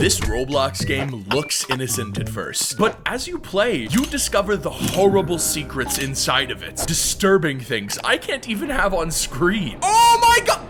This Roblox game looks innocent at first, but as you play, you discover the horrible secrets inside of it. Disturbing things I can't even have on screen. Oh my god!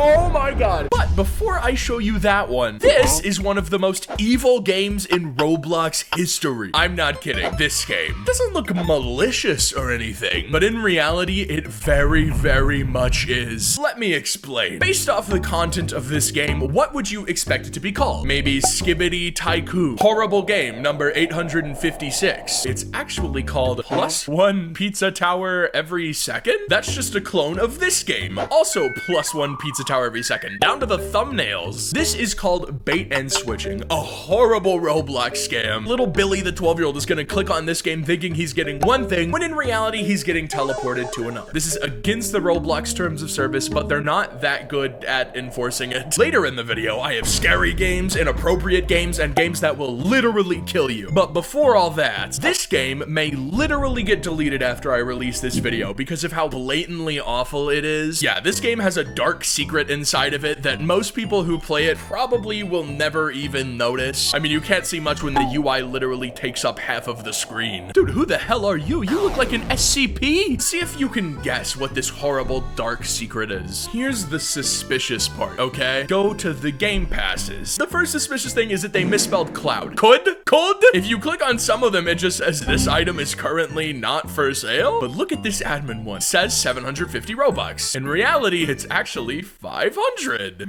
Oh my god. But before I show you that one, this is one of the most evil games in Roblox history. I'm not kidding. This game doesn't look malicious or anything, but in reality, it very, very much is. Let me explain. Based off the content of this game, what would you expect it to be called? Maybe Skibbity Tycoon. Horrible game number 856. It's actually called +1 pizza tower every second? That's just a clone of this game. Also +1 pizza tower every second. Down to the thumbnails. This is called bait and switching, a horrible Roblox scam. Little Billy, the 12-year-old, is gonna click on this game thinking he's getting one thing, when in reality, he's getting teleported to another. This is against the Roblox terms of service, but they're not that good at enforcing it. Later in the video, I have scary games, inappropriate games, and games that will literally kill you. But before all that, this game may literally get deleted after I release this video because of how blatantly awful it is. Yeah, this game has a dark secret inside of it that most people who play it probably will never even notice. I mean, you can't see much when the UI literally takes up half of the screen. Dude, who the hell are you? You look like an SCP. See if you can guess what this horrible dark secret is. Here's the suspicious part, okay? Go to the game passes. The first suspicious thing is that they misspelled cloud. Could? If you click on some of them, it just says this item is currently not for sale. But look at this admin one. It says 750 Robux. In reality, it's actually 500.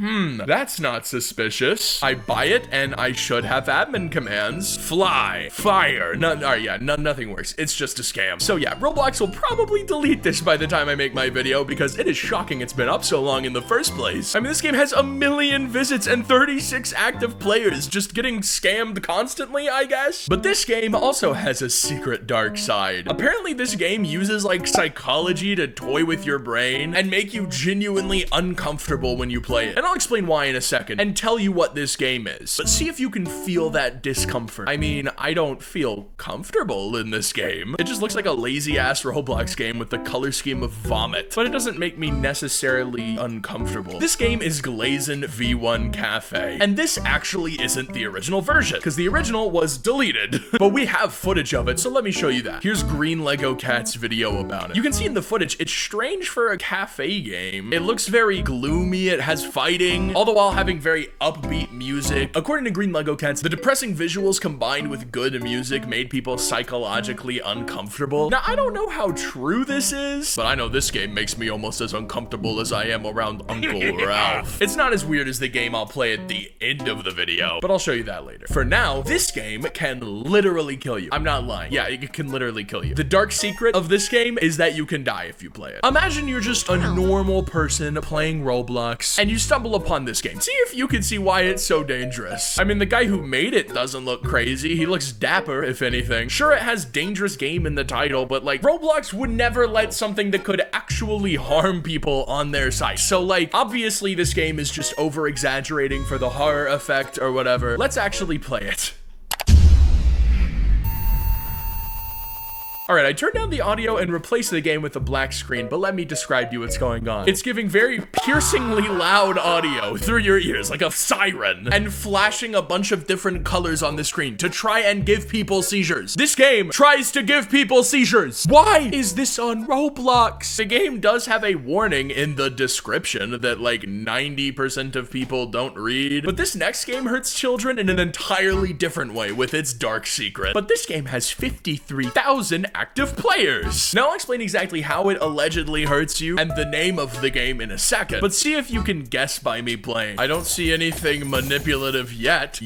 That's not suspicious. I buy it and I should have admin commands. Fly, fire, nothing works. It's just a scam. So yeah, Roblox will probably delete this by the time I make my video because it is shocking it's been up so long in the first place. I mean, this game has 1 million visits and 36 active players just getting scammed constantly, I guess. But this game also has a secret dark side. Apparently this game uses like psychology to toy with your brain and make you genuinely uncomfortable when you play it. And I'll explain why in a second and tell you what this game is. But see if you can feel that discomfort. I mean, I don't feel comfortable in this game. It just looks like a lazy ass Roblox game with the color scheme of vomit. But it doesn't make me necessarily uncomfortable. This game is Glazin V1 Cafe. And this actually isn't the original version because the original was deleted. But we have footage of it, so let me show you that. Here's Green Lego Cat's video about it. You can see in the footage, it's strange for a cafe game. It looks very gloomy, it has fighting, all the while having very upbeat music. According to Green Lego Cats, the depressing visuals combined with good music made people psychologically uncomfortable. Now, I don't know how true this is, but I know this game makes me almost as uncomfortable as I am around Uncle Ralph. It's not as weird as the game I'll play at the end of the video, but I'll show you that later. For now, this game can literally kill you. I'm not lying. Yeah, it can literally kill you. The dark secret of this game is that you can die if you play it. Imagine you're just a normal person playing Roblox and you stumble upon this game. See if you can see why it's so dangerous. I mean, the guy who made it doesn't look crazy. He looks dapper, if anything. Sure, it has dangerous game in the title, but like Roblox would never let something that could actually harm people on their site. So like, obviously this game is just over exaggerating for the horror effect or whatever. Let's actually play it. All right, I turned down the audio and replaced the game with a black screen, but let me describe to you what's going on. It's giving very piercingly loud audio through your ears, like a siren, and flashing a bunch of different colors on the screen to try and give people seizures. This game tries to give people seizures. Why is this on Roblox? The game does have a warning in the description that like 90% of people don't read, but this next game hurts children in an entirely different way with its dark secret. But this game has 53,000 active players. Now I'll explain exactly how it allegedly hurts you and the name of the game in a second, but see if you can guess by me playing. I don't see anything manipulative yet.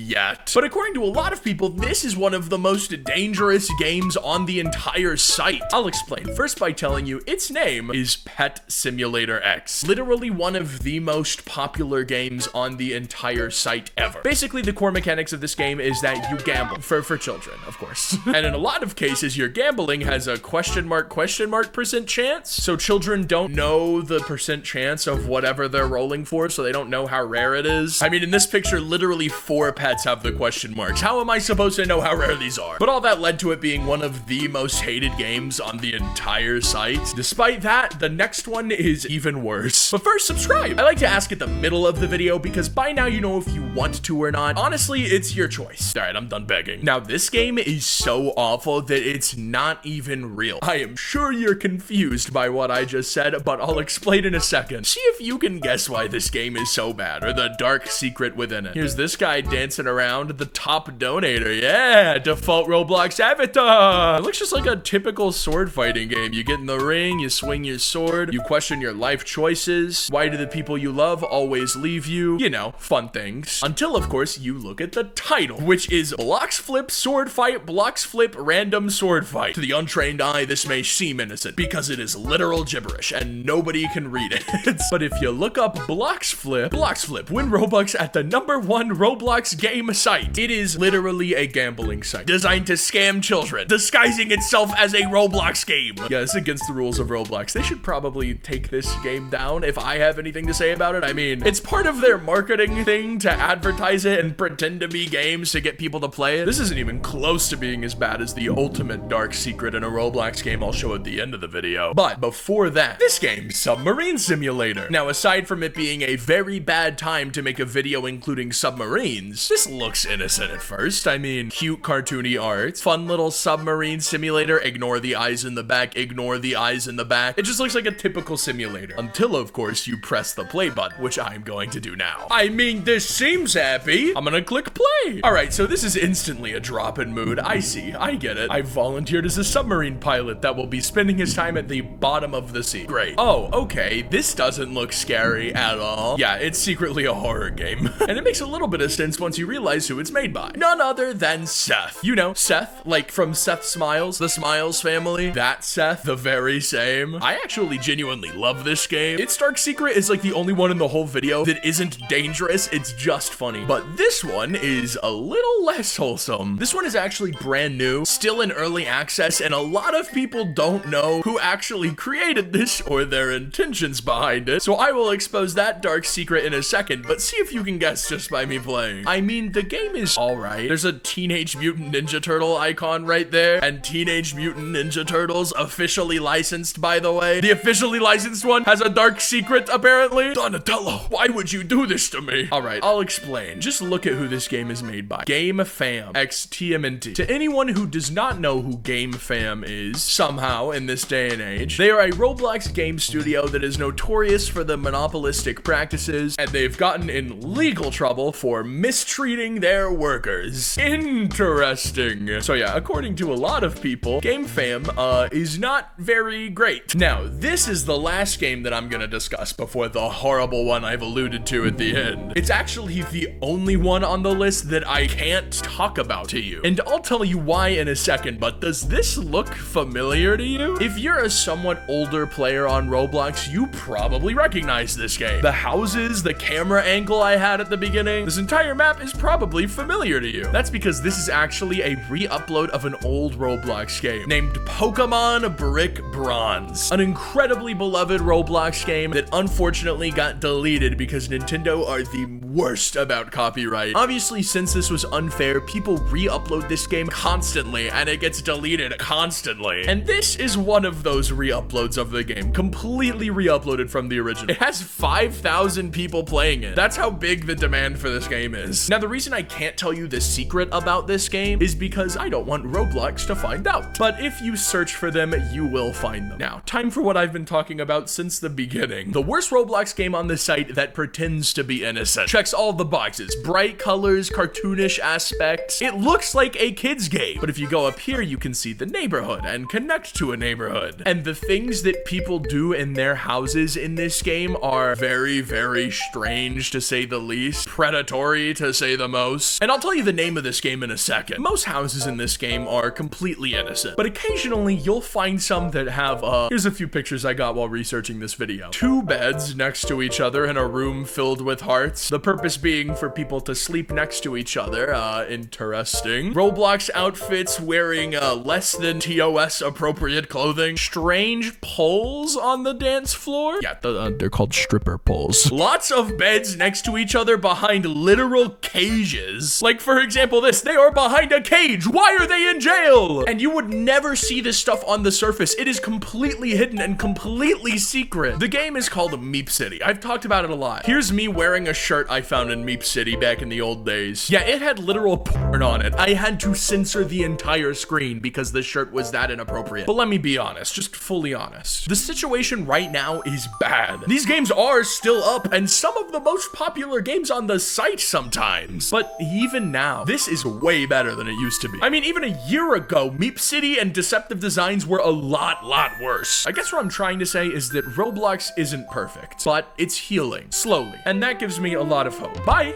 But according to a lot of people, this is one of the most dangerous games on the entire site. I'll explain. First by telling you its name is Pet Simulator X. Literally one of the most popular games on the entire site ever. Basically, the core mechanics of this game is that you gamble for children, of course. And in a lot of cases, you're gambling has a question mark % chance. So children don't know the % chance of whatever they're rolling for, so they don't know how rare it is. I mean, in this picture, literally 4 pets have the question marks. How am I supposed to know how rare these are? But all that led to it being one of the most hated games on the entire site. Despite that, the next one is even worse. But first, subscribe. I like to ask at the middle of the video because by now you know if you want to or not. Honestly, it's your choice. All right, I'm done begging. Now, this game is so awful that it's not even real. I am sure you're confused by what I just said, but I'll explain in a second. See if you can guess why this game is so bad, or the dark secret within it. Here's this guy dancing around, the top donator. Yeah, default Roblox avatar. It looks just like a typical sword fighting game. You get in the ring, you swing your sword, you question your life choices. Why do the people you love always leave you? You know, fun things. Until, of course, you look at the title, which is Blocks Flip Sword Fight, Blocks Flip Random Sword Fight. To the untrained eye, this may seem innocent because it is literal gibberish and nobody can read it. But if you look up Blocks Flip, win Robux at the #1 Roblox game site. It is literally a gambling site designed to scam children, disguising itself as a Roblox game. Yeah, it's against the rules of Roblox. They should probably take this game down if I have anything to say about it. I mean, it's part of their marketing thing to advertise it and pretend to be games to get people to play it. This isn't even close to being as bad as the ultimate dark secret in a Roblox game I'll show at the end of the video. But before that, this game, Submarine Simulator. Now, aside from it being a very bad time to make a video including submarines, this looks innocent at first. I mean, cute cartoony art, fun little submarine simulator. Ignore the eyes in the back, ignore the eyes in the back. It just looks like a typical simulator. Until, of course, you press the play button, which I'm going to do now. I mean, this seems happy. I'm gonna click play. All right, so this is instantly a drop in mood. I see, I get it. I've volunteered as a submarine pilot that will be spending his time at the bottom of the sea. Great. Oh, okay, this doesn't look scary at all. Yeah, it's secretly a horror game. And it makes a little bit of sense once you realize who it's made by. None other than Seth. You know, Seth, like from Seth Smiles, the Smiles family. That Seth, the very same. I actually genuinely love this game. Its dark secret is like the only one in the whole video that isn't dangerous, it's just funny. But this one is a little less wholesome. This one is actually brand new, still in early access, and a lot of people don't know who actually created this or their intentions behind it. So I will expose that dark secret in a second, but see if you can guess just by me playing. I mean, the game is alright. There's a Teenage Mutant Ninja Turtle icon right there, and Teenage Mutant Ninja Turtles officially licensed, by the way. The officially licensed one has a dark secret, apparently. Donatello, why would you do this to me? Alright, I'll explain. Just look at who this game is made by. Game Fam, XTMNT. To anyone who does not know who Game Fam is, somehow in this day and age, they are a Roblox game studio that is notorious for the monopolistic practices, and they've gotten in legal trouble for mistreating their workers. Interesting. So yeah, according to a lot of people, Game Fam is not very great. Now, this is the last game that I'm gonna discuss before the horrible one I've alluded to at the end. It's actually the only one on the list that I can't talk about to you. And I'll tell you why in a second, but does this look familiar to you? If you're a somewhat older player on Roblox, you probably recognize this game. The houses, the camera angle I had at the beginning, this entire map is probably familiar to you. That's because this is actually a re-upload of an old Roblox game named Pokemon Brick Bronze. An incredibly beloved Roblox game that unfortunately got deleted because Nintendo are the worst about copyright. Obviously, since this was unfair, people re-upload this game constantly and it gets deleted constantly. And this is one of those re-uploads of the game, completely re-uploaded from the original. It has 5,000 people playing it. That's how big the demand for this game is. Now, the reason I can't tell you the secret about this game is because I don't want Roblox to find out. But if you search for them, you will find them. Now, time for what I've been talking about since the beginning. The worst Roblox game on the site that pretends to be innocent. Checks all the boxes. Bright colors, cartoonish aspects. It looks like a kid's game. But if you go up here, you can see the neighborhood and connect to a neighborhood. And the things that people do in their houses in this game are very, very strange to say the least. Predatory to say the most. And I'll tell you the name of this game in a second. Most houses in this game are completely innocent, but occasionally you'll find some that have, here's a few pictures I got while researching this video. 2 beds next to each other in a room filled with hearts. The purpose being for people to sleep next to each other. Interesting. Roblox outfits wearing less than TOS appropriate clothing. Strange poles on the dance floor. Yeah, they're called stripper poles. Lots of beds next to each other behind literal cages. Like, for example, this. They are behind a cage. Why are they in jail? And you would never see this stuff on the surface. It is completely hidden and completely secret. The game is called Meep City. I've talked about it a lot. Here's me wearing a shirt I found in Meep City back in the old days. Yeah, it had literal porn on it. I had to censor the entire screen because the shirt was that inappropriate. But let me be honest, just fully honest. The situation right now is bad. These games are still up and some of the most popular games on the site sometimes. But even now, this is way better than it used to be. I mean, even a year ago, Meep City and Deceptive Designs were a lot worse. I guess what I'm trying to say is that Roblox isn't perfect, but it's healing slowly. And that gives me a lot of hope. Bye!